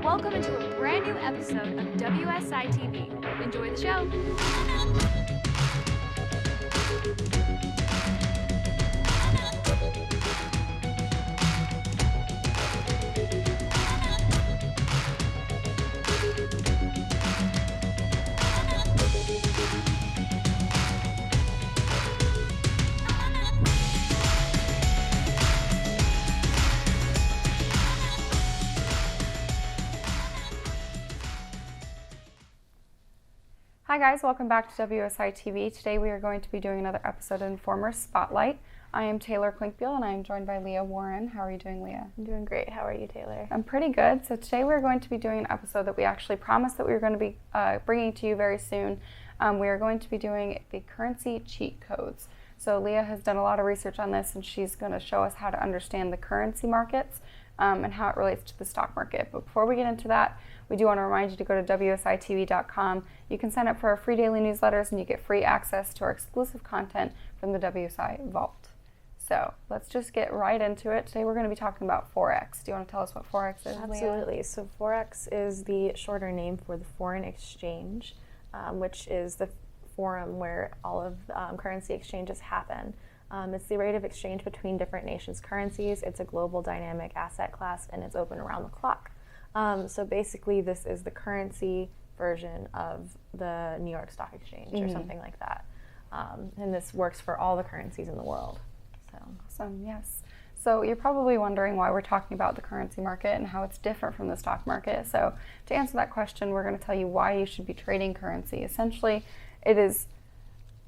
Welcome into a brand new episode of WSI TV. Enjoy the show. Hi guys, welcome back to WSI TV. Today we are going to be doing another episode of Informer Spotlight. I am Taylor Clinkfield and I am joined by Leah Warren. How are you doing, Leah? I'm doing great. How are you, Taylor? I'm pretty good. So today we're going to be doing an episode that we actually promised that we were going to be bringing to you very soon. We are going to be doing the currency cheat codes. So Leah has done a lot of research on this and she's going to show us how to understand the currency markets and how it relates to the stock market. But before we get into that, we do want to remind you to go to WSITV.com. You can sign up for our free daily newsletters and you get free access to our exclusive content from the WSI Vault. So let's just get right into it. Today we're going to be talking about Forex. Do you want to tell us what Forex is, Absolutely. Leah? So Forex is the shorter name for the foreign exchange, which is the forum where all of currency exchanges happen. It's the rate of exchange between different nations' currencies. It's a global dynamic asset class and it's open around the clock. So basically this is the currency version of the New York Stock Exchange or something like that. And this works for all the currencies in the world. So. Awesome, yes. So you're probably wondering why we're talking about the currency market and how it's different from the stock market. So to answer that question, we're going to tell you why you should be trading currency. Essentially, it is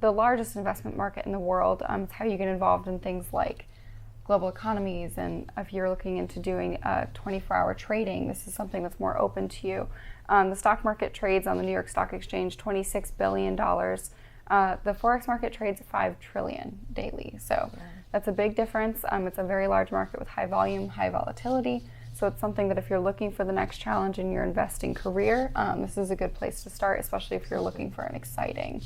the largest investment market in the world. It's how you get involved in things like global economies, and if you're looking into doing 24-hour trading, this is something that's more open to you. The stock market trades on the New York Stock Exchange $26 billion. The Forex market trades $5 trillion daily. So that's a big difference. It's a very large market with high volume, high volatility. So it's something that if you're looking for the next challenge in your investing career, this is a good place to start, especially if you're looking for an exciting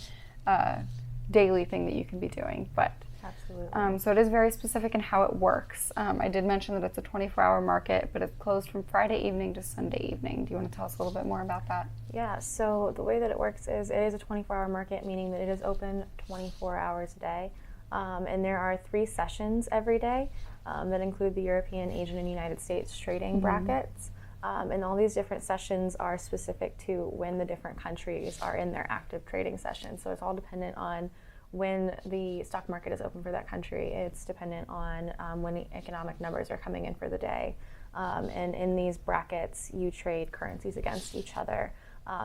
daily thing that you can be doing. But Absolutely. So it is very specific in how it works. I did mention that it's a 24-hour market, but it's closed from Friday evening to Sunday evening. Do you want to tell us a little bit more about that? Yeah, so the way that it works is it is a 24-hour market, meaning that it is open 24 hours a day. And there are 3 sessions every day that include the European, Asian, and United States trading brackets. And all these different sessions are specific to when the different countries are in their active trading sessions. So it's all dependent on when the stock market is open for that country. It's dependent on when the economic numbers are coming in for the day. And in these brackets, you trade currencies against each other.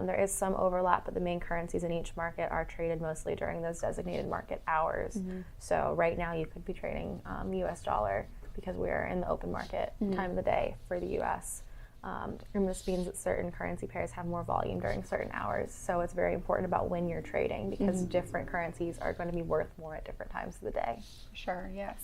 There is some overlap, but the main currencies in each market are traded mostly during those designated market hours. So right now you could be trading US dollar because we're in the open market time of the day for the US. And this means that certain currency pairs have more volume during certain hours. So it's very important about when you're trading because different currencies are going to be worth more at different times of the day. Sure, yes.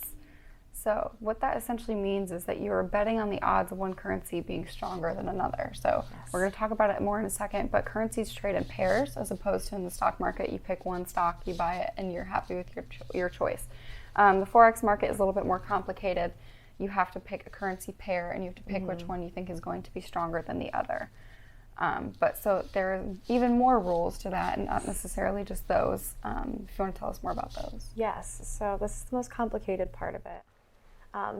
So what that essentially means is that you're betting on the odds of one currency being stronger than another. So we're going to talk about it more in a second, but currencies trade in pairs as opposed to in the stock market. You pick one stock, you buy it, and you're happy with your choice. The Forex market is a little bit more complicated. You have to pick a currency pair and you have to pick which one you think is going to be stronger than the other. But so there are even more rules to that and not necessarily just those. If you want to tell us more about those. Yes, so this is the most complicated part of it.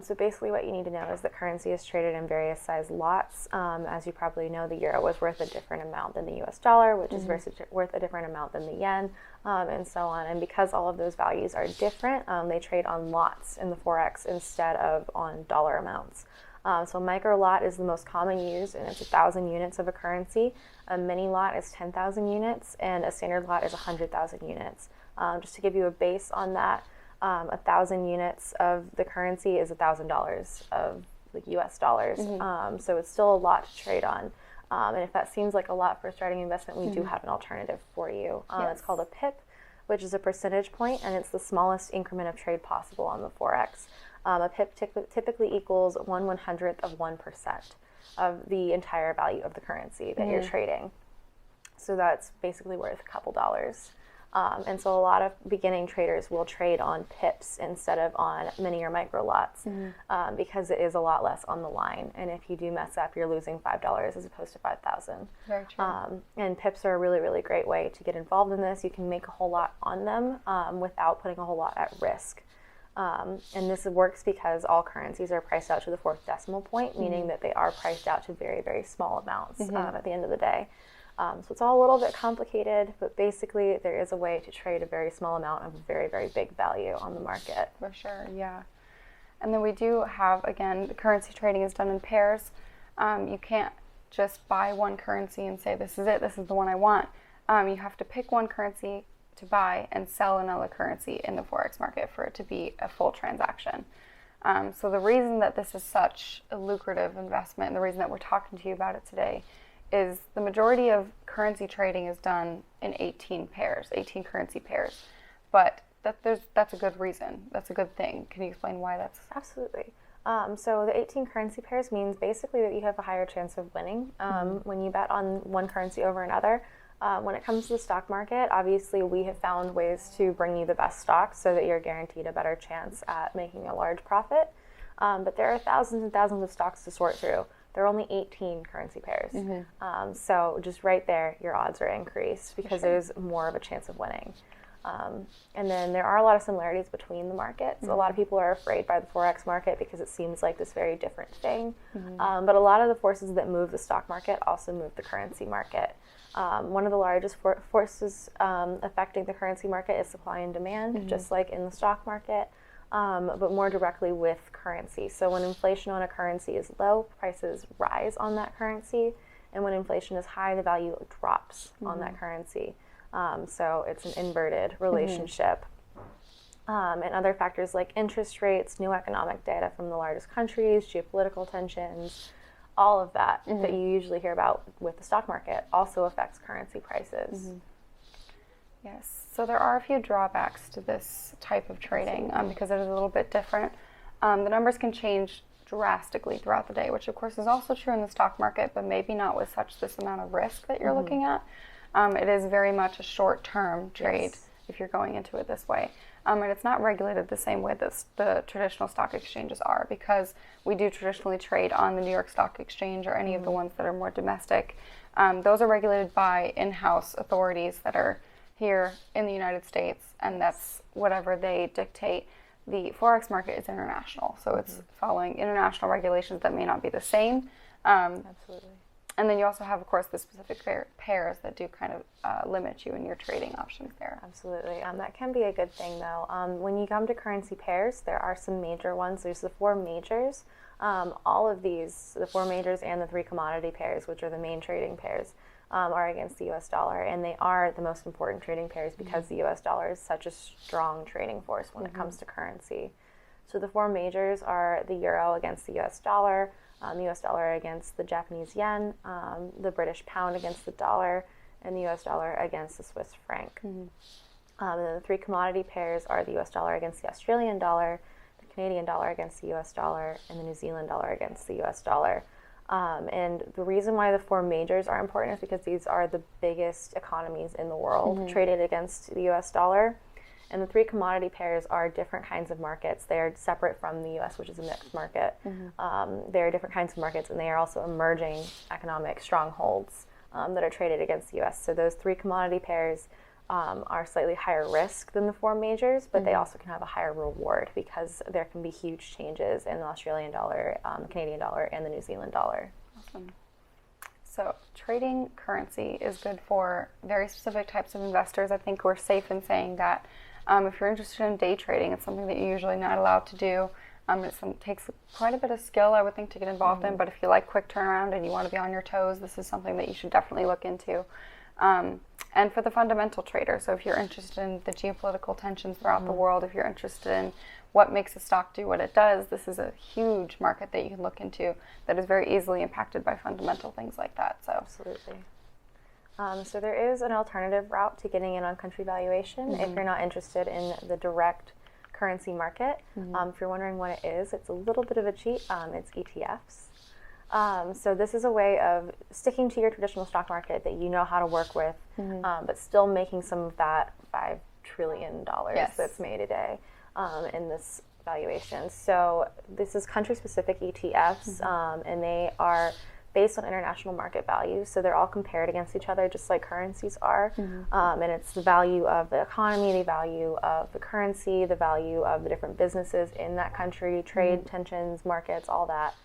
So basically what you need to know is that currency is traded in various size lots. As you probably know, the euro is worth a different amount than the US dollar, which is worth a different amount than the yen, and so on. And because all of those values are different, they trade on lots in the Forex instead of on dollar amounts. So a micro lot is the most common used, and it's 1,000 units of a currency. A mini lot is 10,000 units, and a standard lot is 100,000 units. Just to give you a base on that, 1,000 units of the currency is $1,000 of like US dollars. So it's still a lot to trade on. And if that seems like a lot for a starting investment, we do have an alternative for you. It's called a pip, which is a percentage point, and it's the smallest increment of trade possible on the Forex. A pip typically equals 1/100th of 1% of the entire value of the currency that you're trading. So that's basically worth a couple dollars. And so a lot of beginning traders will trade on pips instead of on mini or micro lots because it is a lot less on the line. And if you do mess up, you're losing $5 as opposed to 5,000. Very true. And pips are a really, really great way to get involved in this. You can make a whole lot on them without putting a whole lot at risk. And this works because all currencies are priced out to the fourth decimal point, meaning that they are priced out to very, very small amounts at the end of the day. So it's all a little bit complicated, but basically there is a way to trade a very small amount of very, very big value on the market. For sure, yeah. And then we do have, again, currency trading is done in pairs. You can't just buy one currency and say, this is it, this is the one I want. You have to pick one currency to buy and sell another currency in the Forex market for it to be a full transaction. So the reason that this is such a lucrative investment, and the reason that we're talking to you about it today, is the majority of currency trading is done in 18 currency pairs. But that's a good reason. That's a good thing. Can you explain why that's? Absolutely. So the 18 currency pairs means basically that you have a higher chance of winning when you bet on one currency over another. When it comes to the stock market, obviously we have found ways to bring you the best stocks so that you're guaranteed a better chance at making a large profit. But there are thousands and thousands of stocks to sort through. There are only 18 currency pairs. So just right there, your odds are increased because there's more of a chance of winning. And then there are a lot of similarities between the markets. A lot of people are afraid by the Forex market because it seems like this very different thing. But a lot of the forces that move the stock market also move the currency market. One of the largest forces affecting the currency market is supply and demand, just like in the stock market. But more directly with currency. So when inflation on a currency is low, prices rise on that currency. And when inflation is high, the value drops on that currency. So it's an inverted relationship. And other factors like interest rates, new economic data from the largest countries, geopolitical tensions, all of that that you usually hear about with the stock market also affects currency prices. Yes, so there are a few drawbacks to this type of trading because it is a little bit different. The numbers can change drastically throughout the day, which of course is also true in the stock market, but maybe not with this amount of risk that you're looking at. It is very much a short-term trade if you're going into it this way. And it's not regulated the same way that the traditional stock exchanges are, because we do traditionally trade on the New York Stock Exchange or any of the ones that are more domestic. Those are regulated by in-house authorities that are here in the United States, and that's whatever they dictate. The Forex market is international, so it's following international regulations that may not be the same. Absolutely. And then you also have, of course, the specific pairs that do kind of limit you in your trading options there. Absolutely. That can be a good thing, though. When you come to currency pairs, there are some major ones. There's the four majors. All of these, the four majors and the three commodity pairs, which are the main trading pairs, are against the U.S. dollar. And they are the most important trading pairs because the U.S. dollar is such a strong trading force when it comes to currency. So the four majors are the euro against the U.S. dollar, the U.S. dollar against the Japanese yen, the British pound against the dollar, and the U.S. dollar against the Swiss franc. And then the three commodity pairs are the U.S. dollar against the Australian dollar, the Canadian dollar against the U.S. dollar, and the New Zealand dollar against the U.S. dollar. And the reason why the four majors are important is because these are the biggest economies in the world traded against the U.S. dollar. And the three commodity pairs are different kinds of markets. They are separate from the U.S., which is a mixed market. They are different kinds of markets, and they are also emerging economic strongholds that are traded against the U.S. So those three commodity pairs are slightly higher risk than the four majors, but they also can have a higher reward because there can be huge changes in the Australian dollar, the Canadian dollar, and the New Zealand dollar. Awesome. So trading currency is good for very specific types of investors. I think we're safe in saying that. If you're interested in day trading, it's something that you're usually not allowed to do. It takes quite a bit of skill, I would think, to get involved in, but if you like quick turnaround and you want to be on your toes, this is something that you should definitely look into. And for the fundamental trader, so if you're interested in the geopolitical tensions throughout the world, if you're interested in what makes a stock do what it does, this is a huge market that you can look into that is very easily impacted by fundamental things like that. So absolutely. So there is an alternative route to getting in on country valuation if you're not interested in the direct currency market. If you're wondering what it is, it's a little bit of a cheat. It's ETFs. So this is a way of sticking to your traditional stock market that you know how to work with, but still making some of that $5 trillion that's made a day in this valuation. So this is country-specific ETFs, and they are based on international market values. So they're all compared against each other, just like currencies are. And it's the value of the economy, the value of the currency, the value of the different businesses in that country, trade tensions, markets, all that.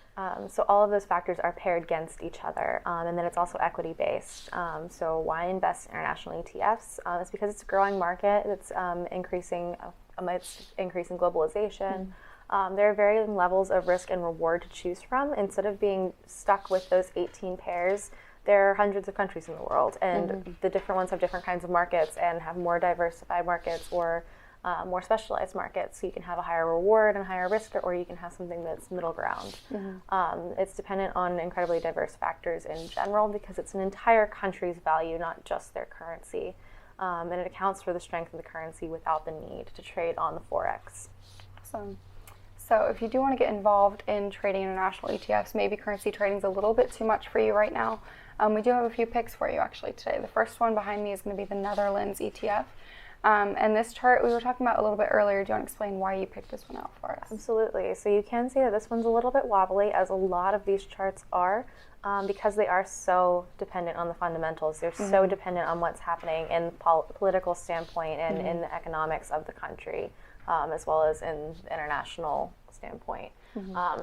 So all of those factors are paired against each other, and then it's also equity-based. So why invest in international ETFs? It's because it's a growing market that's increasing globalization. There are varying levels of risk and reward to choose from. Instead of being stuck with those 18 pairs, there are hundreds of countries in the world, and the different ones have different kinds of markets and have more diversified markets or more specialized markets, so you can have a higher reward and higher risk, or you can have something that's middle ground. It's dependent on incredibly diverse factors in general because it's an entire country's value, not just their currency, and it accounts for the strength of the currency without the need to trade on the Forex. Awesome. So if you do want to get involved in trading international ETFs, maybe currency trading is a little bit too much for you right now, we do have a few picks for you actually today. The first one behind me is going to be the Netherlands ETF. And this chart we were talking about a little bit earlier. Do you want to explain why you picked this one out for us? Absolutely. So you can see that this one's a little bit wobbly, as a lot of these charts are, because they are so dependent on the fundamentals. They're so dependent on what's happening in the political standpoint and in the economics of the country, as well as in the international standpoint.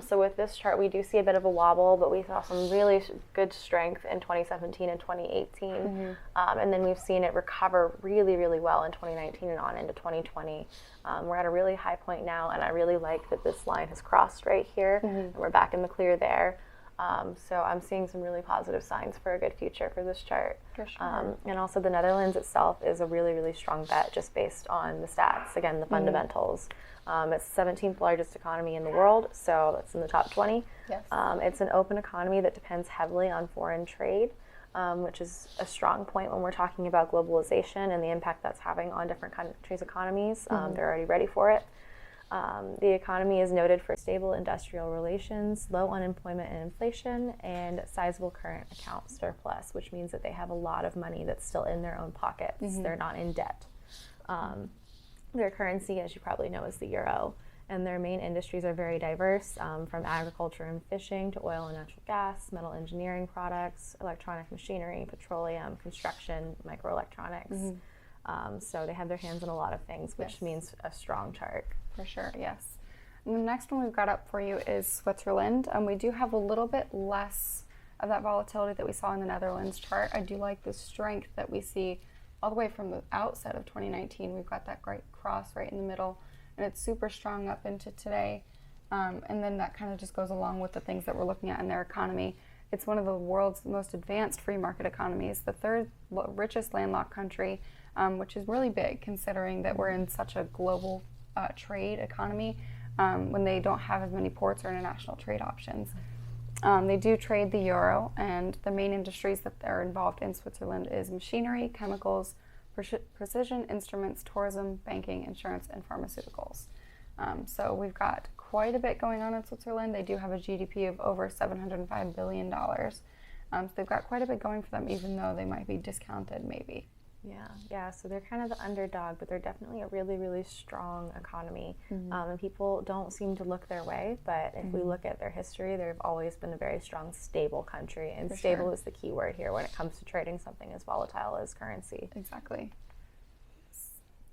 So with this chart, we do see a bit of a wobble, but we saw some really good strength in 2017 and 2018. And then we've seen it recover really, really well in 2019 and on into 2020. We're at a really high point now, and I really like that this line has crossed right here, and we're back in the clear there. So I'm seeing some really positive signs for a good future for this chart. For sure. And also the Netherlands itself is a really, really strong bet just based on the stats, again, the fundamentals. It's the 17th largest economy in the world, so it's in the top 20. Yes. It's an open economy that depends heavily on foreign trade, which is a strong point when we're talking about globalization and the impact that's having on different countries' economies. They're already ready for it. The economy is noted for stable industrial relations, low unemployment and inflation, and sizable current account surplus, which means that they have a lot of money that's still in their own pockets. They're not in debt. Their currency, as you probably know, is the euro, and their main industries are very diverse, from agriculture and fishing to oil and natural gas, metal engineering products, electronic machinery, petroleum, construction, microelectronics. So they have their hands in a lot of things, which means a strong chart. For sure, yes. And the next one we've got up for you is Switzerland. We do have a little bit less of that volatility that we saw in the Netherlands chart. I do like the strength that we see all the way from the outset of 2019. We've got that great cross right in the middle, and it's super strong up into today. And then that kind of just goes along with the things that we're looking at in their economy. It's one of the world's most advanced free market economies, the third richest landlocked country, which is really big considering that we're in such a global trade economy when they don't have as many ports or international trade options. They do trade the euro, and the main industries that are involved in Switzerland is machinery, chemicals, precision instruments, tourism, banking, insurance, and pharmaceuticals. So we've got quite a bit going on in Switzerland. They do have a GDP of over $705 billion. So they've got quite a bit going for them, even though they might be discounted maybe. Yeah. So they're kind of the underdog, but they're definitely a really, really strong economy. And people don't seem to look their way, but if we look at their history, they've always been a very strong, stable country. And For stable sure. is the key word here when it comes to trading something as volatile as currency. Exactly.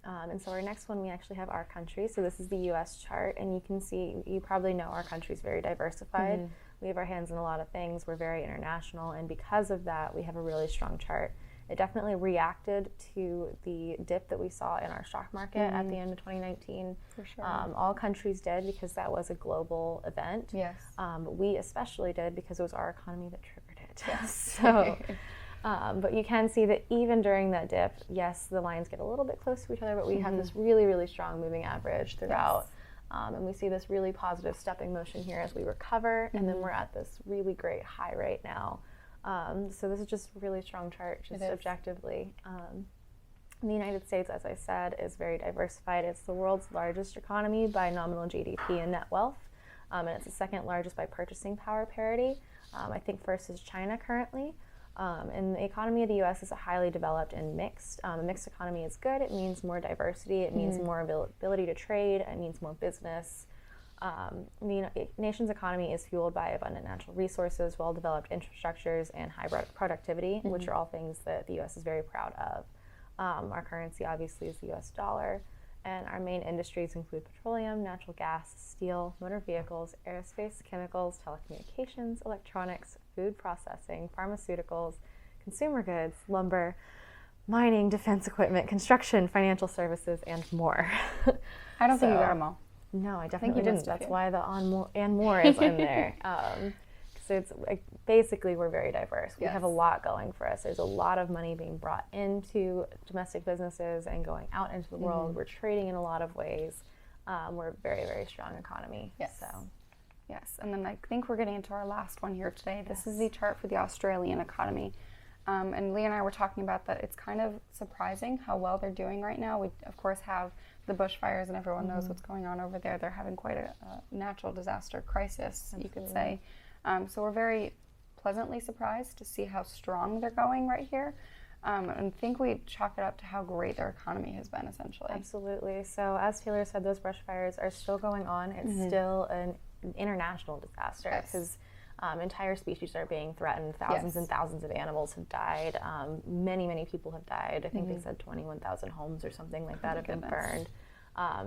And so our next one, we actually have our country. So this is the U.S. chart, and you can see, you probably know our country is very diversified. We have our hands in a lot of things. We're very international, and because of that, we have a really strong chart. It definitely reacted to the dip that we saw in our stock market at the end of 2019. For sure. All countries did because that was a global event. Yes. But we especially did because it was our economy that triggered it. Yes. So, but you can see that even during that dip, yes, the lines get a little bit close to each other, but we have this really, really strong moving average throughout. And we see this really positive stepping motion here as we recover, and then we're at this really great high right now. So this is just a really strong chart, just objectively. The United States, as I said, is very diversified. It's the world's largest economy by nominal GDP and net wealth, and it's the second largest by purchasing power parity. I think first is China currently. And the economy of the U.S. is a highly developed and mixed. A mixed economy is good. It means more diversity. It means more ability to trade. It means more business. The nation's economy is fueled by abundant natural resources, well-developed infrastructures, and high productivity, which are all things that the U.S. is very proud of. Our currency, obviously, is the U.S. dollar. And our main industries include petroleum, natural gas, steel, motor vehicles, aerospace, chemicals, telecommunications, electronics, food processing, pharmaceuticals, consumer goods, lumber, mining, defense equipment, construction, financial services, and more. I don't think you got them all. No, I definitely didn't. That's why the and more is in there. So it's basically we're very diverse. We have a lot going for us. There's a lot of money being brought into domestic businesses and going out into the world. We're trading in a lot of ways. We're a very, very strong economy. Yes. So. Yes, and then I think we're getting into our last one here today. This is the chart for the Australian economy. And Lea and I were talking about that. It's kind of surprising how well they're doing right now. We, of course, have the bushfires, and everyone knows what's going on over there. They're having quite a natural disaster crisis, you could say. So we're very pleasantly surprised to see how strong they're going right here. And I think we chalk it up to how great their economy has been, essentially. Absolutely. So as Taylor said, those brush fires are still going on. It's still an international disaster because entire species are being threatened. Thousands and thousands of animals have died. Many, many people have died. I think they said 21,000 homes or something like that have been burned.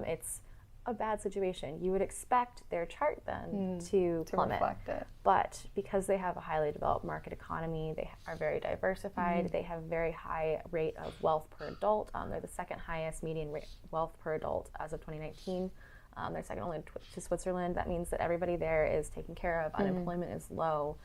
It's a bad situation. You would expect their chart then to plummet. Reflect it. But because they have a highly developed market economy, they are very diversified, they have very high rate of wealth per adult. They're the second highest median wealth per adult as of 2019. They're second only to Switzerland. That means that everybody there is taken care of. Unemployment is low.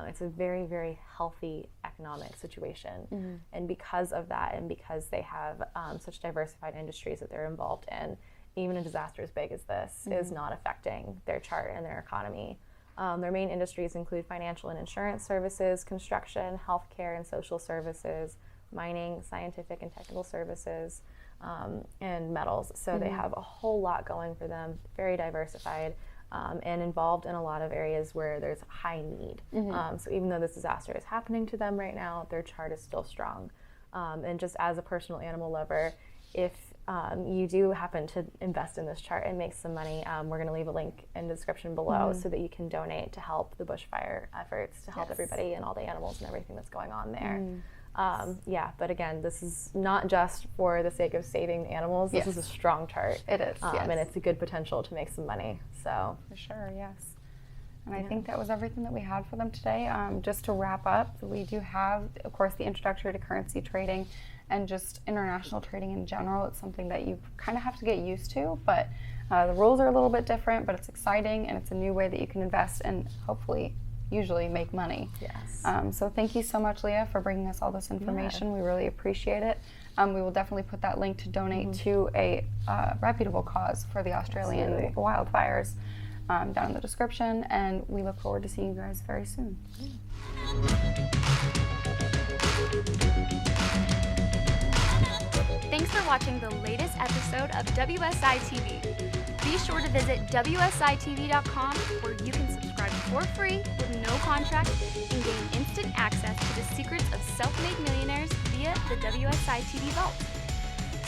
It's a very, very healthy economic situation. And because of that, and because they have such diversified industries that they're involved in, even a disaster as big as this is not affecting their chart and their economy. Their main industries include financial and insurance services, construction, healthcare and social services, mining, scientific and technical services, and metals. So they have a whole lot going for them, very diversified, and involved in a lot of areas where there's high need. So even though this disaster is happening to them right now, their chart is still strong. And just as a personal animal lover, if you do happen to invest in this chart and make some money, we're going to leave a link in the description below so that you can donate to help the bushfire efforts, to help everybody and all the animals and everything that's going on there. But again, this is not just for the sake of saving animals. This is a strong chart. It is, and it's a good potential to make some money. So for sure, yes. And I think that was everything that we had for them today. Just to wrap up, we do have, of course, the introductory to currency trading and just international trading in general. It's something that you kind of have to get used to, but the rules are a little bit different, but it's exciting and it's a new way that you can invest and hopefully usually make money. Yes. So thank you so much, Lea, for bringing us all this information. We really appreciate it. We will definitely put that link to donate to a reputable cause for the Australian wildfires down in the description, and we look forward to seeing you guys very soon. Thanks for watching the latest episode of WSI TV. Be sure to visit WSITV.com where you can subscribe for free with no contract and gain instant access to the secrets of self-made millionaires via the WSI TV Vault.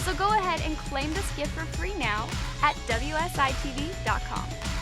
So go ahead and claim this gift for free now at WSITV.com.